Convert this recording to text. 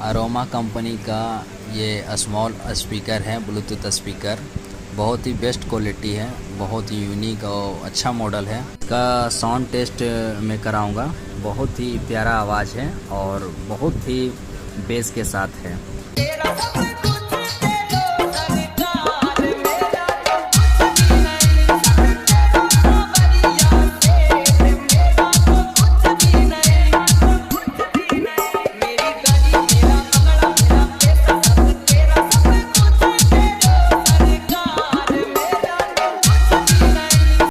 Aroma company का ये small speaker है, ब्लूटूथ स्पीकर। बहुत ही बेस्ट क्वालिटी है, बहुत ही यूनिक और अच्छा मॉडल है। इसका साउंड टेस्ट मैं कराऊंगा। बहुत ही प्यारा आवाज़ है और बहुत ही बेस के साथ है।